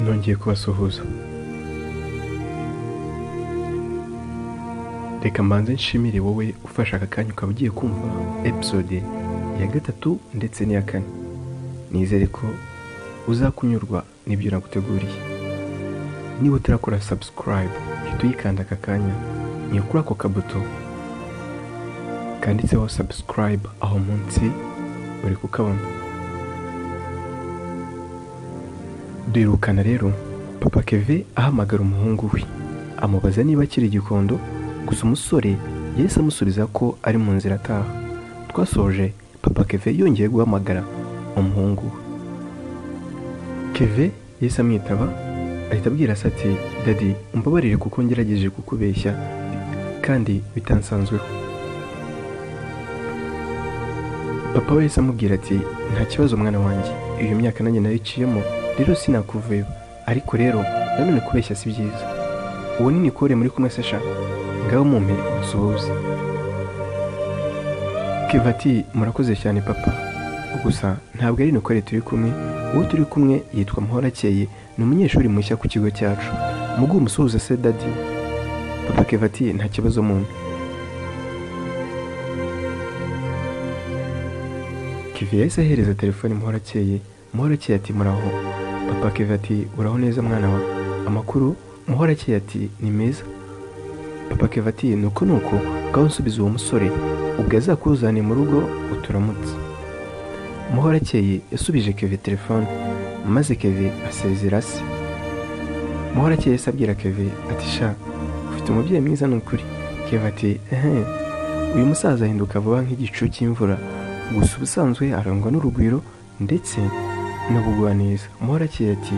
nongeye kubasuhuza. Reka mbanze nshimire wowe ufashe aka kanya ukaba ugiye kumva episode ya 3 ndetse n'iya 4. Nizere ko uzakunyurwa n'ibyo naguteguriye. Niba utarakora subscribe hita uyikanda aka kanya, ni kuri ako kabuto kanditseho subscribe aho munsi uri kukabona. Duherukana rero Papa Keve ahamagara umuhungu we amubaza niba akiri Gikondo, gusa umusore yahise amusubiza ko ari mu nzira ataha. Twasoje Papa Keve yongeye guhamagara umuhungu we. Keve yahise amwitaba ahita abwira se ati "Daddy, umbabarire kuko ngerageje kukubeshya kandi bitansanzweho." Papa we yahise amubwira ati "Nta kibazo mwana wanjye, iyo myaka nanjye nayiciyemo rero sinakuveba, ariko rero nanone kubeshya si byiza. Uwo ni Nicole muri kumwe sesha, ngaho mumpe usuhuze." Keve ati "Murakoze cyane papa, gusa ntabwo ari Nicole turi kumwe, uwo turi kumwe yitwa Muhorakeye, ni umunyeshuri mushya ku kigo cyacu. Muguhe umusuhuze se Daddy." Papa Keve ati "Nta kibazo mumpe." Keve yahise ahereza telefone Muhorakeye. Muhorakeye ati "Muraho." Papa Keve ati "Uraho neza mwana wa, amakuru?" Muhorakeye ati "Ni meza." Papa Keve ati nuko ngaho nsubiza uwo musore, ubwo azakuzane mu rugo uturamutse." Muhorakeye yasubije Keve telefone maze Keve asezera se. Muhorakeye yahise abwira Keve ati "Sha, ufite umubyeyi mwiza n'ukuri." Keve ati "Uyu musaza ahinduka vuba nk'igicu cy'imvura, gusa ubusanzwe arangwa n'urugwiro ndetse n'ubugwaneza." Muhorakeye ati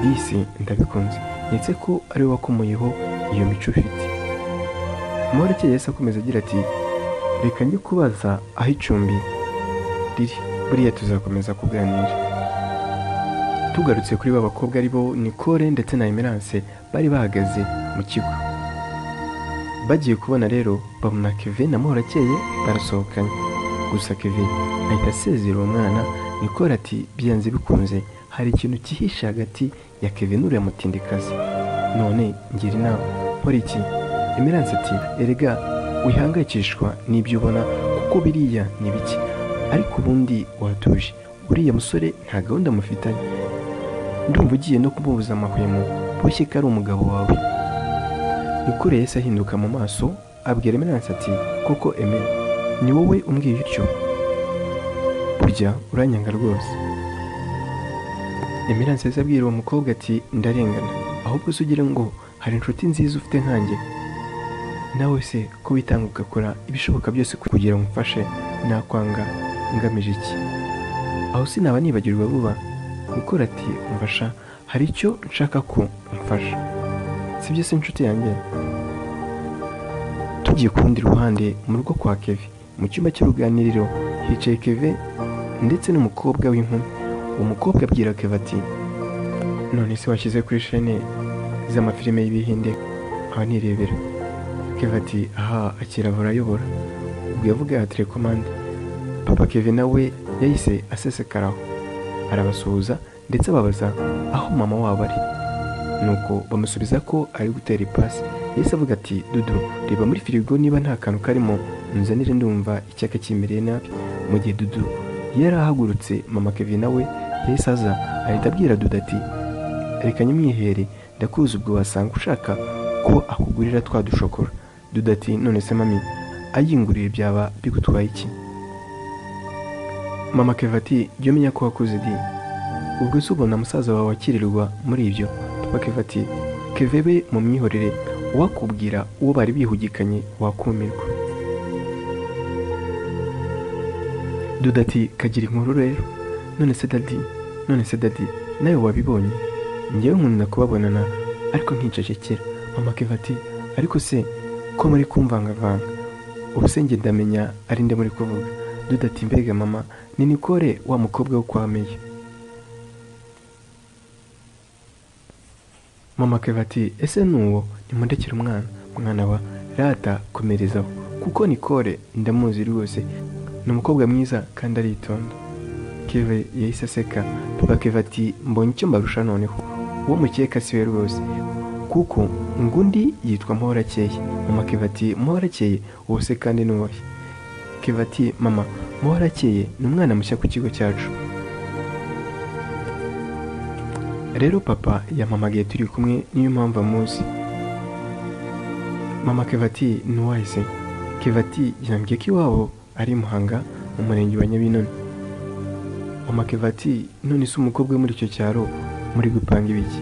"Disi ndabikunze, ndetse ko ari we wakomoyeho iyo mico ufite." Muhorakeye yahise akomeza agira ati "Reka njye kubaza aho icumbi riri, buriya tuzakomeza kuganira." Tugarutse kuri ba bakobwa ari bo Nicole ndetse na Emerance bari bahagaze mu kigo. Bagiye kubona rero babona Keve na Muhorakeye barasohokanye, gusa Keve ahita asezera uwo mwana. Nicole ati "Byanze bikunze hari ikintu cyihishe hagati ya Keve n'uriya mutindikazi, none ngira inama, nkora iki?" Emerance ati "Erega wihangayikishwa n'ibyo ubona kuko biriya ni biki, ariko ubundi watuje, uriya musore nta gahunda mufitanye, ndumva ugiye no kumubuza amahwemo, boshye ko ari umugabo wawe." Nicole yahise ahinduka mu maso abwira Emerance ati "Koko Eme, ni wowe umbwiye utyo? Burya uranyanga rwose." Emerance yahise abwira uwo mukobwa ati "Ndarengana, ahubwo se ugira ngo hari inshuti nziza ufite nkanjye? Nawe se ko witanga ugakora ibishoboka byose kugira ngo umfashe, nakwanga ngamije iki? Aho sinaba nibagirwa vuba." Nicole ati "Umfasha, hari icyo nshaka ko umfasha, sibyo se inshuti yanjye?" Tugiye ku rundi ruhande mu rugo kwa Keve, mu cyumba cy'uruganiriro hicaye Keve ndetse n'umukobwa w'inkumi. Uwo mukobwa abwira Keve ati "None se washyize kuri chaîne z'amafilime y'Ibihinde nkaba nirebera?" Keve ati "Aha, akira burayobora." Ubwo yavuga telecommande. Papa Keve nawe yahise asesekaraho arabasuhuza ndetse ababaza aho mama wabo ari, nuko bamusubiza ko ari gutera ipasi. Yahise avuga ati "Dudu, reba muri firigo niba nta kantu karimo, nzanire, ndumva icyaka kimereye nabi." Mu gihe Dudu yari ahagurutse, mama Keve nawe yahise aza ahita abwira Dudu ati "Reka nyimwihere, ndakuzi, ubwo wasanga ushaka ko akugurira twa dushokora." Dudu ati "None se mami, ayinguriye byaba bigutwaye iki?" Mama Keve ati "Jya umenya ko wakuze di, ubwo se ubona musaza wawe akirirwa muri ibyo?" Papa Keve ati "Keve be mu myihorere, uwakubwira uwo bari bihugikanye wakumirwa." Dudu ati "Kagira inkuru rero, none se Daddy, nawe wabibonye? Njyewe nkunda kubabonana ariko nkicecekera." Mama Keve ati "Ariko se ko muri kumvangavanga, ubu se njye ndamenya ari nde muri kuvuga?" Dudu ati "Mbega mama, ni Nicole wa mukobwa wo kwa Meya." Mama Keve ati "Ese nuwo? Nimundekere mwana wa rata, komerezaho, kuko Nicole ndamuzi rwose, ni umukobwa mwiza kandi aritonda." Keve yahise aseka. Papa Keve ati "Mbonye icyo mbarusha noneho, uwo mukeka si we rwose, kuko ngo undi yitwa Muhorakeye. Mama Kevin ati Muhorakeye uwo se kandi ni uwahe? Kevin ati mama, Muhorakeye ni umwana mushya ku kigo cyacu. Rero papa yampamagaye turi kumwe, niyo mpamvu amuzi. Mama Kevin ati ni uwahe se? Kevin ati yambwiye ko iwabo ari Muhanga mu murenge wa Nyabinoni. Mama Kevin ati none se umukobwa muri icyo cyaro muri gupanga ibiki?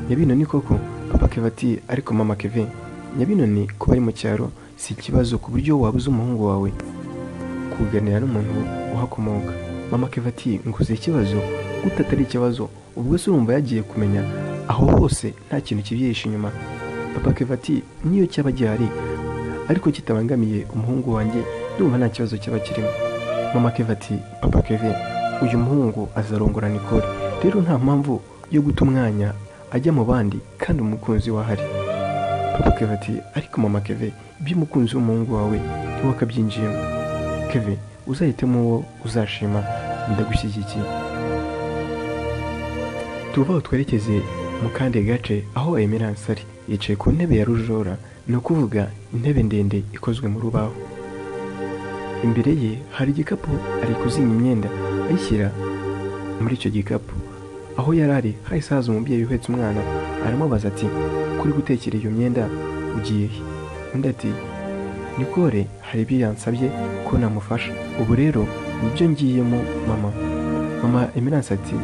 Nyabinoni koko? Papa Kevin ati ariko mama Kevin, Nyabinoni kuba ari mu cyaro si ikibazo ku buryo wabuze umuhungu wawe kuganira n'umuntu uhakomoka. Mama Kevin ati nguze ikibazo gute atari ikibazo? Ubwo se urumva yagiye kumenya aho hose nta kintu kibyihishe inyuma? Papa Kevin ati niyo cyaba gihari ariko kitabangamiye umuhungu wanjye ndumva nta kibazo cyaba kirimo. Mama Kevin ati papa Kevin, uyu muhungu azarongora Nicole, rero nta mpamvu yo guta umwanya ajya mu bandi kandi umukunzi wahari. Papa Kevin ati ariko mama Kevin, iby'umukunzi w'umuhungu wawe ntiwakabyinjiyemo. Kevin, uzahitemo uwo uzashima, ndagushyigikiye. Tuvaho twerekeze mu kandi gace aho Emerance ari, yicaye ku ntebe ya rujora, ni ukuvuga intebe ndende ikozwe mu rubaho. Imbere ye hari igikapu, ari kuzinga imyenda ayishyira muri icyo gikapu. Aho yari ari hahise haza umubyeyi uhetse umwana, aramubaza ati kuri gutekera iyo myenda ugiye he? Undi ati Nicole hari ibyo yansabye ko namufasha, ubu rero nibyo ngiyemo mama. Mama Emerance ati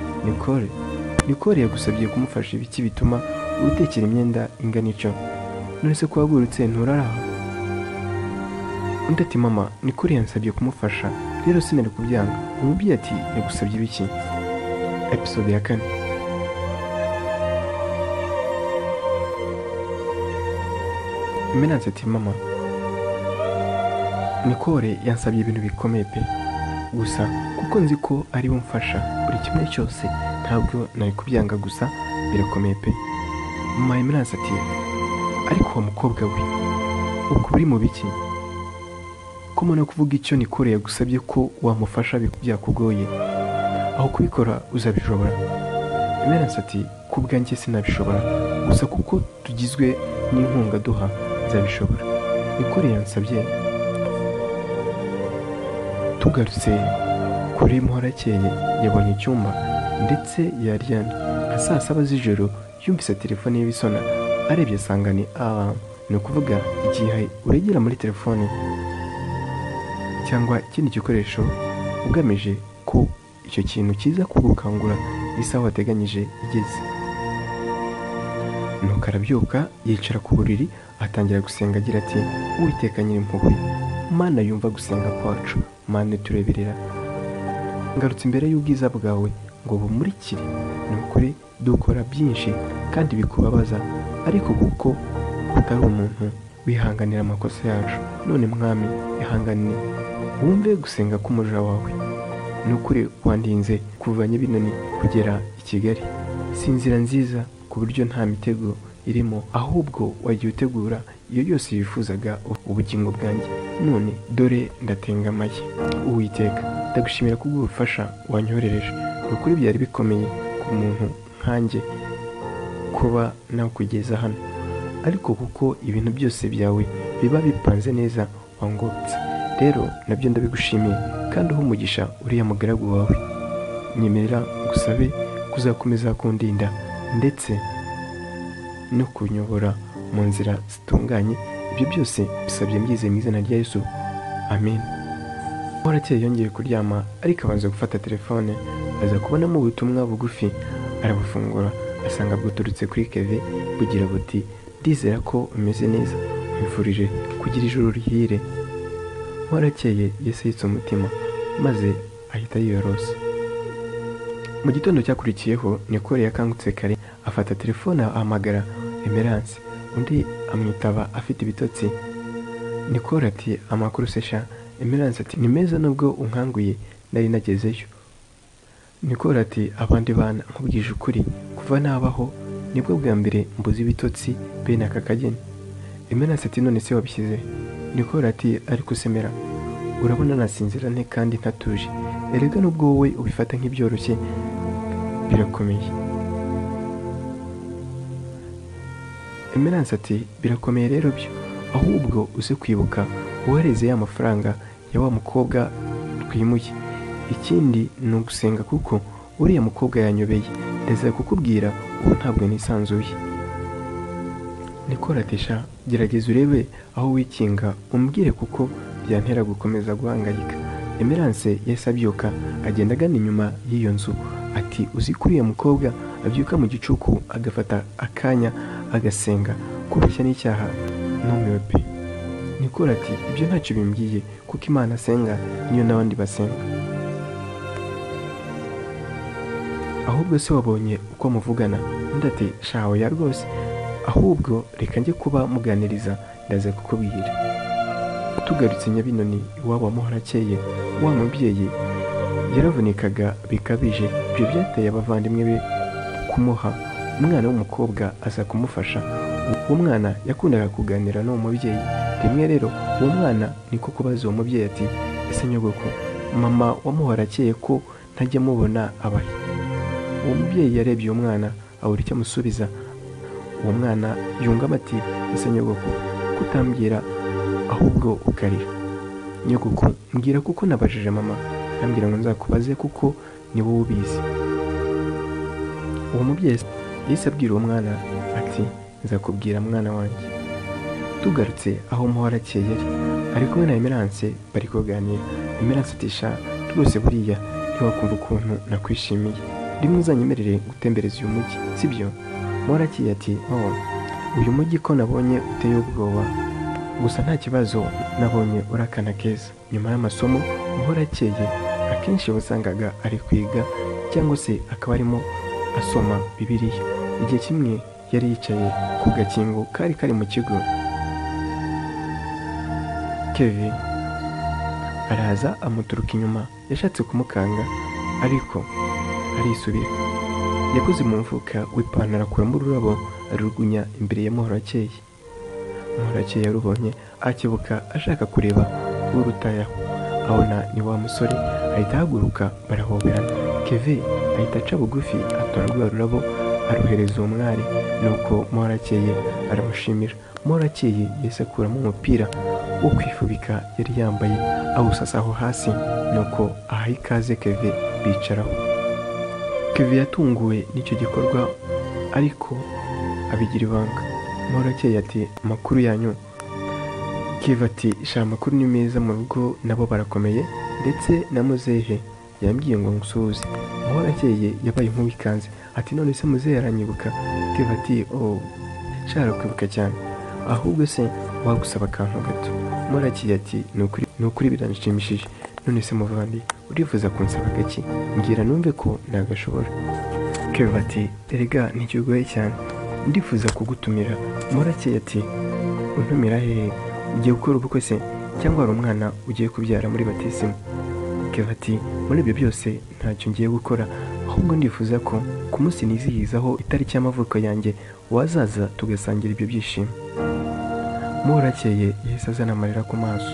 Nicole yagusabye kumufasha ibiki bituma utekera imyenda ingana icyo? None se ko wagurutse nturaraho? Undi ati mama, Nicole yansabye kumufasha rero sinari kubyanga. Umubyeyi ati yagusabye ibiki? Episode ya 4. Emerance ati mama, Nicole yansabye ibintu bikomeye pe, gusa kuko nzi ko ari we mfasha buri kimwe cyose ntabwo nari kubyanga, gusa birakomeye pe. Mama Emerance ati ariko uwo mukobwa we ubwo uri mu biki? Ko mbona kuvuga icyo Nicole yagusabye ko wamufasha byakugoye, aho kubikora uzabishobora? Emerance ati ku bwanjye sinabishobora, gusa kuko tugizwe n'inkunga duha nzabishobora. Nicole yansabye. Tugarutse kuri Muhorakeye, yabonye icyumba ndetse yaryamye. Nka saa 7 z'ijoro yumvise telefone ye bisona, arebye asanga ni ukuvuga igihe uregera muri telefone cyangwa ikindi gikoresho ugamije ko icyo kintu kiza kugukangura isaha wateganyije igeze. Nuko arabyuka yicara ku buriri atangira gusenga agira ati Uwiteka Nyirimpuhwe, Mana yumva gusenga kwacu, Mana tureberera. Ngarutse imbere y'ubwiza bwawe ngo bumurikire, ni ukuri dukora byinshi kandi bikubabaza, ariko kuko utari umuntu wihanganira amakosa yacu, none mwami ihanganire wumve gusenga k'umuja wawe. Ni ukuri wandinze kuva Nyabinoni kugera i Kigali, si inzira nziza ku buryo nta mitego irimo, ahubwo wagiye utegura iyo yose yifuzaga ubugingo bwanjye, none dore ndatengamaye. Uwiteka, ndagushimira kubw'ubufasha wanyoherereje, ni ukuri byari bikomeye ku muntu nkanjye kuba nawe kugeza hano, ariko kuko ibintu byose byawe biba bipanze neza wangobotse, rero nabyo ndabigushimiye kandi uha umugisha uriya mugaragu wawe. Nyemerera ngusabe kuzakomeza kundinda ndetse no kunyobora mu nzira zitunganye. Ibyo byose bisabye mbyizeye mu izina rya Yesu, amen. Muhorakeye yongeye kuryama, ariko abanza gufata telefone, aza kubonamo ubutumwa bugufi, arabufungura asanga bwaturutse kuri Kevin bugira buti ndizera ko umeze neza, mwifurije kugira ijoro rihire. Muhorakeye yasitse umutima maze ahita yiyorosa. Mu gitondo cyakurikiyeho Nicole yakangutse kare, afata telefone ahamagara Emerance, undi amwitaba afite ibitotsi. Nicole ati amakuru sesha? Emerance ati ni meza nubwo unkanguye nari nagezeyo. Nicole ati abandi bana nkubwije ukuri kuva nabaho nibwo bwa mbere mbuze ibitotsi bene aka kageni. Emerance ati none se wabishyize? Nicole ati ariko semera, urabona nasinzira nte kandi ntatuje, erega nubwo wowe ubifata nk'ibyoroshye birakomeye. Emerance ati birakomeye rero byo, ahubwo uze kwibuka wohereze ya mafaranga ya wa mukobwa twimuye. Ikindi ni ugusenga kuko uriya mukobwa yanyobeye, ndetse kukubwira ubu ntabwo nisanzuye. Nicole ati sha gerageza urebe aho wikinga umbwire kuko byantera gukomeza guhangayika. Emerance yahise abyuka agenda agana inyuma y'iyo nzu ati uzi ko uriya mukobwa abyuka mu gicuku agafata akanya agasenga, kubeshya n'icyaha numiwe pe. Nicole ati ibyo ntacyo bimbwiye kuko Imana asenga niyo n'abandi basenga. Ahubwo se wabonye uko muvugana? Undi ati shaho ya rwose, ahubwo reka njye kuba muganiriza ndaza kukubwira. Tugarutse Nyabinoni iwabo wa Muhorakeye, wa mubyeyi yaravunikaga bikabije. Ibyo byateye abavandimwe be kumuha umwana w'umukobwa aza kumufasha. Uwo mwana yakundaga kuganira n'uwo mubyeyi. Rimwe rero uwo mwana niko kubaza uwo mubyeyi ati ese nyogoko, mama wa Muhorakeye ko ntajya mubona abahe? Uwo mubyeyi yarebye uwo mwana abura icyo amusubiza. Uwo mwana yungamo ati ese nyogoko, kutambwira ahubwo ukarira? Nyogoko mbwira kuko nabajije mama ambwira ngo nzakubaze kuko ni wowe ubizi. Uwo mubyeyi yahise abwira uwo mwana ati nzakubwira mwana wanjye. Tugarutse aho Muhorakeye yari ari kumwe na Emerance bari kuganira. Emerance ati sha rwose buriya ntiwakumva ukuntu nakwishimiye, rimwe uzanyemerere gutembereza uyu mujyi sibyo? Muhorakeye ati uyu mujyi ko nabonye uteye ubwoba, gusa nta kibazo nabonye urakana keza. Nyuma y'amasomo Muhorakeye akenshi wasangaga ari kwiga cyangwa se akaba arimo asoma Bibiliya. Igihe kimwe yari yicaye ku gakingo kari mu kigo. Kevin araza amuturuka inyuma, yashatse kumukanga ariko arisubira. Yakoze mu mfuka w'ipantaro akuramo ururabo arugunya imbere ya Muhorakeye. Muhorakeye yarubonye akebuka ashaka kureba urutayaho, abona ni wa musore, ahita ahaguruka barahoberana. Kevin ahita aca bugufi atora rwa rurabo aruhereza uwo mwari, nuko Muhorakeye aramushimira. Muhorakeye yahise akuramo umupira wo kwifubika yari yambaye awusasa aho hasi, nuko aha ikaze Kevin bicaraho. Kevin yatunguwe n'icyo gikorwa ariko abigira ibanga. Muhorakeye ati amakuru yanyu? Kevin ati sha amakuru ni meza, mu rugo nabo barakomeye ndetse na muzehe yambwiye ngo ngusuhuze. Muhorakeye yabaye nk'uwikanze ati none se muzehe aranyibuka? Kevin ati shara kwibuka cyane, ahubwo se wagusaba akantu gato. Muhorakeye ati ni ukuri biranshimishije, none se muvandi urifuza kunsaba gake? Mbwira numve ko nagashobora. Kevin ati erega ntikigoye cyane, ndifuza kugutumira. Muhorakeye ati untumira hehe? Ugiye gukora ubukwe se cyangwa hari umwana ugiye kubyara muri batisimu? Kevin ati muri ibyo byose ntacyo ngiye gukora, ahubwo ndifuza ko ku munsi nizihizaho itariki y'amavuko yanjye wazaza tugasangira ibyo byishimo. Muhorakeye yahise azana amarira ku maso.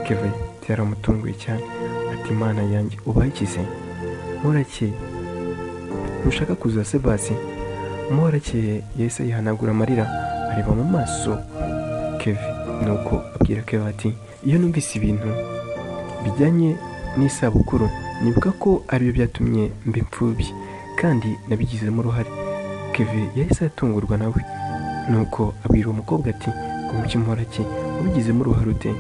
Kevin yaramutunguye cyane ati Mana yanjye ubaye iki se? Muhorakeye ntushaka kuza se basi? Muhorakeye yahise yihanagura amarira areba mu maso Kevin, nuko abwira Kevin ati iyo numvise ibintu bijyanye n'isabukuru nibuka ko aribyo byatumye mba imfubyi kandi nabigizemo uruhare. Kevin yahise atungurwa nawe, nuko abwira umukobwa ati ngo muki Muhorakeye wabigizemo uruhare ute?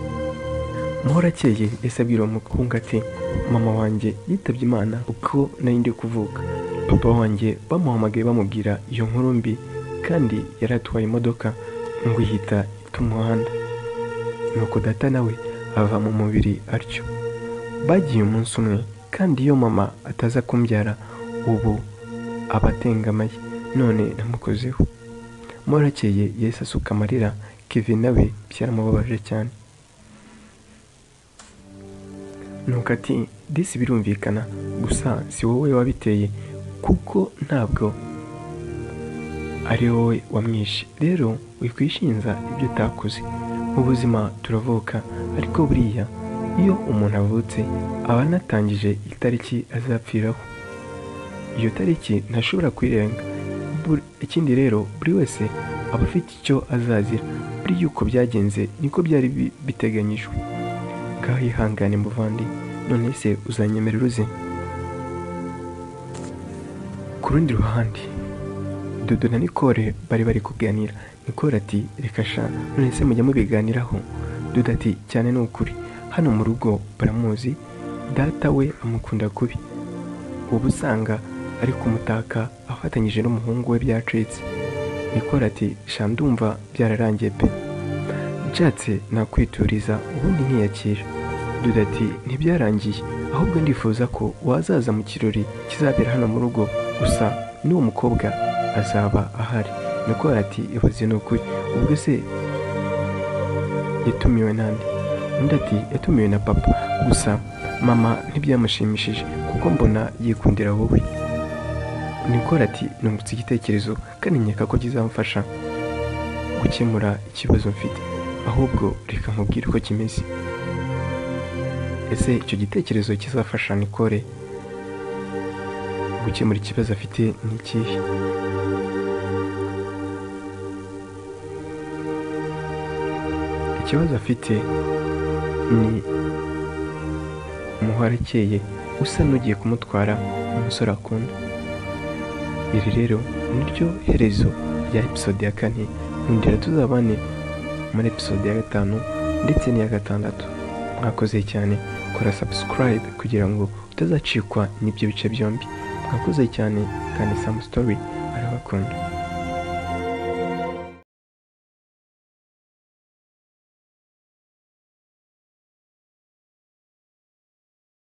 Muhorakeye yahise abwira umuhungu ati mama wanjye yitabye Imana uko nari ndi kuvuka. Papa wanjye bamuhamagaye bamubwira iyo nkuru mbi kandi yari atwaye imodoka ngo ihita ita umuhanda, nuko data nawe ava mu mubiri atyo. Bagiye umunsi umwe kandi iyo mama ataza kumbyara ubu aba atengamaye, none namukozeho. Muhorakeye yahise asuka amarira. Kevin nawe byaramubabaje cyane, nuko ati disi birumvikana, gusa si wowe wabiteye kuko ntabwo ari wowe wamwishe, rero wikwishinza ibyo utakoze. Mu buzima turavuka, ariko buriya iyo umuntu avutse aba anatangije itariki azapfiraho. Iyo tariki ntashobora kuyirenga. Ikindi rero buri wese aba afite icyo azazira. Buri yuko byagenze niko byari biteganyijwe. Ngaho ihangane muvandi, none se uzanyemerera uze? Ku rundi ruhande Dudu na Nicole bari kuganira. Nicole ati reka sha, none se mujya mubiganiraho? Dudu ati cyane ni ukuri, hano mu rugo baramuzi, data we amukunda kubi, ubu usanga ari kumutaka afatanyije n'umuhungu we byacitse. Nicole ati sha ndumva byararangiye pe, nshatse nakwituriza ubundi nkiyakira. Dudu ati ntibyarangiye, ahubwo ndifuza ko wazaza mu kirori kizabera hano mu rugo, gusa n'uwo mukobwa azaba ahari. Nicole ati ibaze ni ukuri, ubwo se yatumiwe nande? Undi ati yatumiwe na papa, gusa mama ntibyamushimishije kuko mbona yikundira wowe. Nicole ati nungutse igitekerezo kandi nkeka ko kizamfasha gukemura ikibazo mfite, ahubwo reka nkubwire uko kimeze. Ese icyo gitekerezo kizafasha Nicole gukemura ikibazo afite ni ikihe? Ikibazo afite ni umuhora akeye usa n'ugiye kumutwara umusore akunda. Iri rero niryo herezo rya episode ya 4. Nkundira tuzabane muri episode ya 5 ndetse n'iya 6. Mwakoze cyane, kora subscribe kugira ngo utazacikwa n'ibyo bice byombi. Mwakoze cyane kandi Sam Story arabakunda.